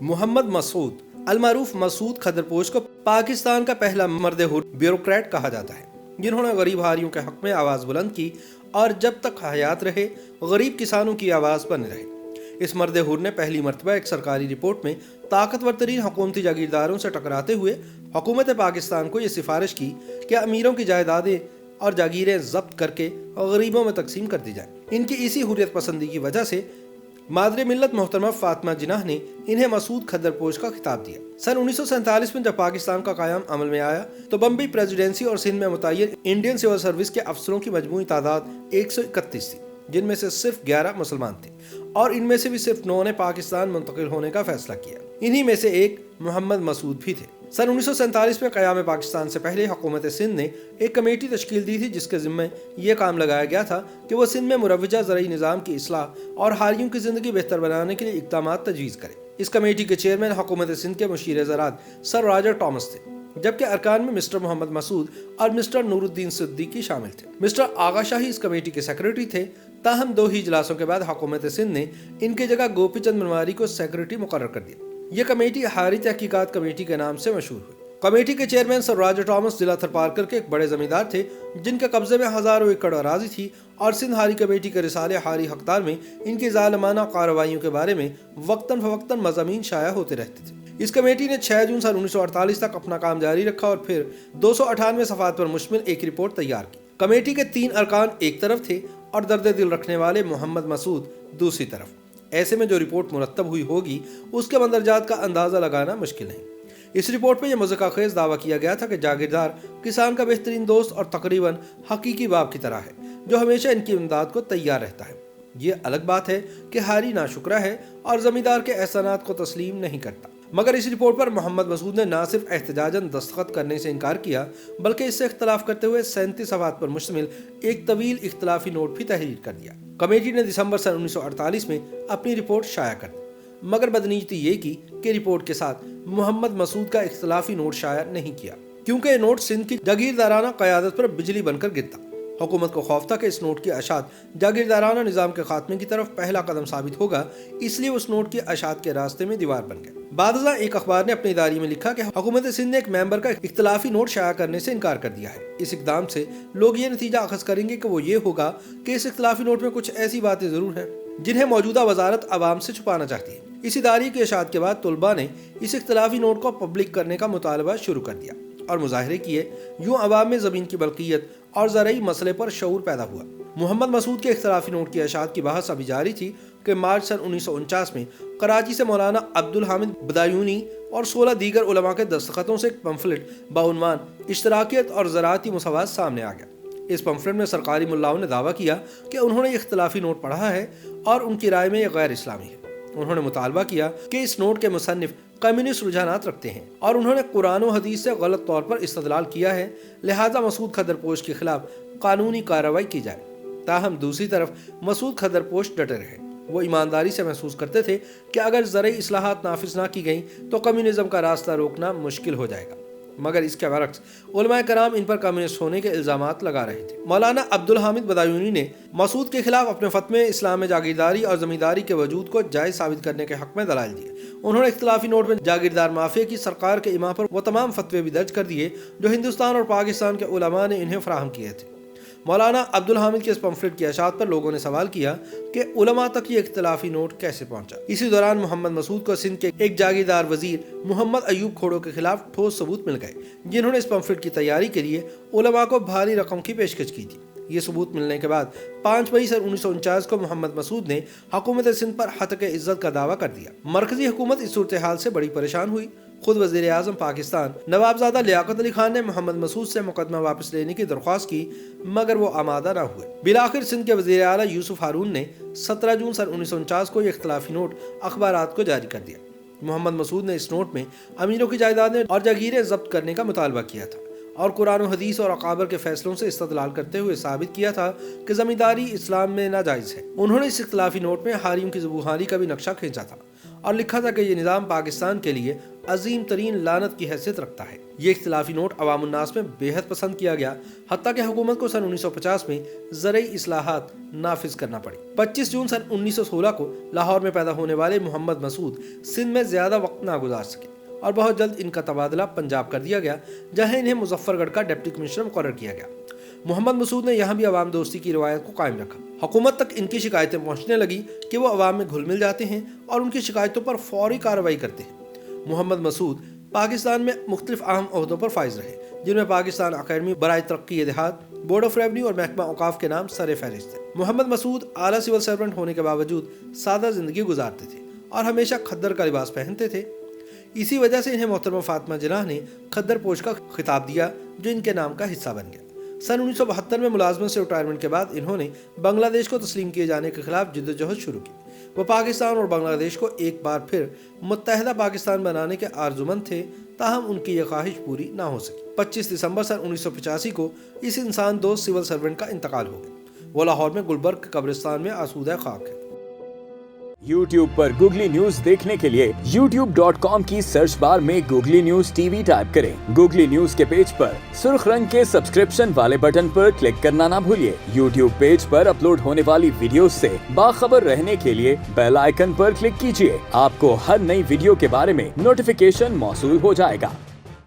محمد مسعود المعروف مسعود خدرپوش کو پاکستان کا پہلا مرد حر بیوروکریٹ کہا جاتا ہے، جنہوں نے غریب ہاریوں کے حق میں آواز بلند کی اور جب تک حیات رہے غریب کسانوں کی آواز بنے رہے۔ اس مرد حر نے پہلی مرتبہ ایک سرکاری رپورٹ میں طاقتور ترین حکومتی جاگیرداروں سے ٹکراتے ہوئے حکومت پاکستان کو یہ سفارش کی کہ امیروں کی جائیدادیں اور جاگیریں ضبط کر کے غریبوں میں تقسیم کر دی جائیں۔ ان کی اسی حریت پسندی کی وجہ سے مادر ملت محترمہ فاطمہ جناح نے انہیں مسعود خدرپوش کا خطاب دیا۔ سن 1947 میں جب پاکستان کا قیام عمل میں آیا تو بمبئی پریزیڈنسی اور سندھ میں متعین انڈین سول سروس کے افسروں کی مجموعی تعداد 131 تھی، جن میں سے صرف 11 مسلمان تھے اور ان میں سے بھی صرف 9 نے پاکستان منتقل ہونے کا فیصلہ کیا۔ انہی میں سے ایک محمد مسعود بھی تھے۔ سن 1947 میں قیام پاکستان سے پہلے حکومت سندھ نے ایک کمیٹی تشکیل دی تھی جس کے ذمہ یہ کام لگایا گیا تھا کہ وہ سندھ میں مروجہ زرعی نظام کی اصلاح اور ہاریوں کی زندگی بہتر بنانے کے لیے اقدامات تجویز کرے۔ اس کمیٹی کے چیئرمین حکومت سندھ کے مشیر زراعت سر راجر ٹامس تھے، جبکہ ارکان میں مسٹر محمد مسعود اور مسٹر نور الدین صدیقی شامل تھے۔ مسٹر آغا شاہی اس کمیٹی کے سیکرٹری تھے، تاہم 2 ہی اجلاسوں کے بعد حکومت سندھ نے ان کی جگہ گوپی چند منواری کو سیکرٹری مقرر کر دیا۔ یہ کمیٹی ہاری تحقیقات کمیٹی کے نام سے مشہور ہوئی۔ کمیٹی کے چیئرمین سر راجر ٹامس ضلع تھرپارکر کے ایک بڑے زمیندار تھے جن کے قبضے میں ہزاروں ایکڑ اراضی تھی اور سندھ ہاری کمیٹی کے رسالے ہاری حقدار میں ان کی ظالمانہ کارروائیوں کے بارے میں وقتاً فوقتاً مضامین شائع ہوتے رہتے تھے۔ اس کمیٹی نے 6 جون سن 1948 تک اپنا کام جاری رکھا اور پھر 298 صفحات پر مشتمل ایک رپورٹ تیار کی۔ کمیٹی کے 3 ارکان ایک طرف تھے اور درد دل رکھنے والے محمد مسعود دوسری طرف۔ ایسے میں جو رپورٹ مرتب ہوئی ہوگی اس کے مندرجات کا اندازہ لگانا مشکل نہیں۔ اس رپورٹ میں یہ مضحکہ خیز دعویٰ کیا گیا تھا کہ جاگیردار کسان کا بہترین دوست اور تقریباً حقیقی باپ کی طرح ہے جو ہمیشہ ان کی امداد کو تیار رہتا ہے۔ یہ الگ بات ہے کہ ہاری ناشکرا ہے اور زمیندار کے احسانات کو تسلیم نہیں کرتا، مگر اس رپورٹ پر محمد مسعود نے نہ صرف احتجاجاً دستخط کرنے سے انکار کیا بلکہ اس سے اختلاف کرتے ہوئے 37 صفحات پر مشتمل ایک طویل اختلافی نوٹ بھی تحریر کر دیا۔ کمیٹی نے دسمبر سن 1948 میں اپنی رپورٹ شائع کر دی، مگر بدنیتی یہ کی کہ رپورٹ کے ساتھ محمد مسعود کا اختلافی نوٹ شائع نہیں کیا، کیونکہ یہ نوٹ سندھ کی جاگیردارانہ قیادت پر بجلی بن کر گرتا۔ حکومت کو خوف تھا کہ اس نوٹ کی اشاعت جاگیردارانہ نظام کے خاتمے کی طرف پہلا قدم ثابت ہوگا، اس لیے اس نوٹ کی اشاعت کے راستے میں دیوار بن گئے۔ بعد ازاں ایک اخبار نے اپنی اداری میں لکھا کہ حکومت سندھ نے ایک ممبر کا اختلافی نوٹ شائع کرنے سے انکار کر دیا ہے۔ اس اقدام سے لوگ یہ نتیجہ اخذ کریں گے کہ وہ یہ ہوگا کہ اس اختلافی نوٹ میں کچھ ایسی باتیں ضرور ہیں جنہیں موجودہ وزارت عوام سے چھپانا چاہتی ہے۔ اس ادارے کی اشاعت کے بعد طلباء نے اس اختلافی نوٹ کو پبلک کرنے کا مطالبہ شروع کر دیا اور مظاہرے کیے۔ یوں عوام میں زمین کی ملکیت اور زرعی مسئلے پر شعور پیدا ہوا۔ محمد مسعود کے اختلافی نوٹ کی اشاعت کی بحث ابھی جاری تھی کہ مارچ سن 1949 میں کراچی سے مولانا عبدالحامد بدایونی اور 16 دیگر علماء کے دستخطوں سے ایک پمفلٹ بعنوان اشتراکیت اور زراعتی مساوات سامنے آ گیا۔ اس پمفلٹ میں سرکاری ملاؤں نے دعویٰ کیا کہ انہوں نے یہ اختلافی نوٹ پڑھا ہے اور ان کی رائے میں یہ غیر اسلامی ہے۔ انہوں نے مطالبہ کیا کہ اس نوٹ کے مصنف کمیونسٹ رجحانات رکھتے ہیں اور انہوں نے قرآن و حدیث سے غلط طور پر استدلال کیا ہے، لہذا مسعود خدرپوش کے خلاف قانونی کارروائی کی جائے۔ تاہم دوسری طرف مسعود خدرپوش ڈٹے رہے۔ وہ ایمانداری سے محسوس کرتے تھے کہ اگر زرعی اصلاحات نافذ نہ کی گئیں تو کمیونزم کا راستہ روکنا مشکل ہو جائے گا، مگر اس کے برعکس علماء کرام ان پر کمیونسٹ ہونے کے الزامات لگا رہے تھے۔ مولانا عبدالحامد بدایونی نے مسعود کے خلاف اپنے فتوے اسلام میں جاگیرداری اور زمینداری کے وجود کو جائز ثابت کرنے کے حق میں دلائل دیے۔ انہوں نے اختلافی نوٹ میں جاگیردار مافیا کی سرکار کے اما پر وہ تمام فتوے بھی درج کر دیے جو ہندوستان اور پاکستان کے علماء نے انہیں فراہم کیے تھے۔ مولانا عبدالحامد کے اس پمفلٹ کی اشاعت پر لوگوں نے سوال کیا کہ علماء تک یہ اختلافی نوٹ کیسے پہنچا۔ اسی دوران محمد مسعود کو سندھ کے ایک جاگیردار وزیر محمد ایوب کھوڑو کے خلاف ٹھوس ثبوت مل گئے، جنہوں نے اس پمفلٹ کی تیاری کے لیے علماء کو بھاری رقم کی پیشکش کی تھی۔ یہ ثبوت ملنے کے بعد 5 مئی سن 1949 کو محمد مسعود نے حکومت سندھ پر ہتک عزت کا دعویٰ کر دیا۔ مرکزی حکومت اس صورتحال سے بڑی پریشان ہوئی۔ خود وزیر اعظم پاکستان نوابزادہ لیاقت علی خان نے محمد مسعود سے مقدمہ واپس لینے کی درخواست کی، مگر وہ آمادہ نہ ہوئے۔ بالآخر سندھ کے وزیر اعلیٰ یوسف ہارون نے 17 جون سن 1949 کو یہ اختلافی نوٹ اخبارات کو جاری کر دیا۔ محمد مسعود نے اس نوٹ میں امیروں کی جائیدادیں اور جاگیریں ضبط کرنے کا مطالبہ کیا تھا اور قرآن و حدیث اور اکابر کے فیصلوں سے استدلال کرتے ہوئے ثابت کیا تھا کہ زمینداری اسلام میں ناجائز ہے۔ انہوں نے اس اختلافی نوٹ میں ہاریوں کی زبوحانی کا بھی نقشہ کھینچا تھا اور لکھا تھا کہ یہ نظام پاکستان کے لیے عظیم ترین لعنت کی حیثیت رکھتا ہے۔ یہ اختلافی نوٹ عوام الناس میں بے حد پسند کیا گیا، حتیٰ کہ حکومت کو سن 1950 میں زرعی اصلاحات نافذ کرنا پڑی۔ 25 جون سن 1916 کو لاہور میں پیدا ہونے والے محمد مسعود سندھ میں زیادہ وقت نہ گزار سکے اور بہت جلد ان کا تبادلہ پنجاب کر دیا گیا، جہاں انہیں مظفر گڑھ کا ڈپٹی کمشنر مقرر کیا گیا۔ محمد مسعود نے یہاں بھی عوام دوستی کی روایت کو قائم رکھا۔ حکومت تک ان کی شکایتیں پہنچنے لگی کہ وہ عوام میں گھل مل جاتے ہیں اور ان کی شکایتوں پر فوری کارروائی کرتے ہیں۔ محمد مسعود پاکستان میں مختلف اہم عہدوں پر فائز رہے، جن میں پاکستان اکیڈمی برائے ترقی دیہات، بورڈ آف ریونیو اور محکمہ اوقاف کے نام سر فہرست ہیں۔ محمد مسعود اعلیٰ سول سرونٹ ہونے کے باوجود سادہ زندگی گزارتے تھے اور ہمیشہ کھدر کا لباس پہنتے تھے۔ اسی وجہ سے انہیں محترمہ فاطمہ جناح نے کھدر پوش کا خطاب دیا، جو ان کے نام کا حصہ بن گیا۔ سن 1972 میں ملازمت سے ریٹائرمنٹ کے بعد انہوں نے بنگلہ دیش کو تسلیم کیے جانے کے خلاف جدوجہد شروع کی۔ وہ پاکستان اور بنگلہ دیش کو ایک بار پھر متحدہ پاکستان بنانے کے آرزومند تھے، تاہم ان کی یہ خواہش پوری نہ ہو سکی۔ 25 دسمبر سن 1985 کو اس انسان دوست سول سرونٹ کا انتقال ہو گیا۔ وہ لاہور میں گلبرگ قبرستان میں آسودہ خاک ہے۔ YouTube پر گوگلی نیوز دیکھنے کے لیے youtube.com کی سرچ بار میں googly news T V type کریں۔ گوگلی نیوز کے پیج پر سرخ رنگ کے سبسکرپشن والے بٹن پر کلک کرنا نہ بھولیے۔ YouTube پیج پر اپلوڈ ہونے والی ویڈیوز سے باخبر رہنے کے لیے بیل آئیکن پر کلک کیجیے۔ آپ کو ہر نئی ویڈیو کے بارے میں نوٹیفیکیشن موصول ہو جائے گا۔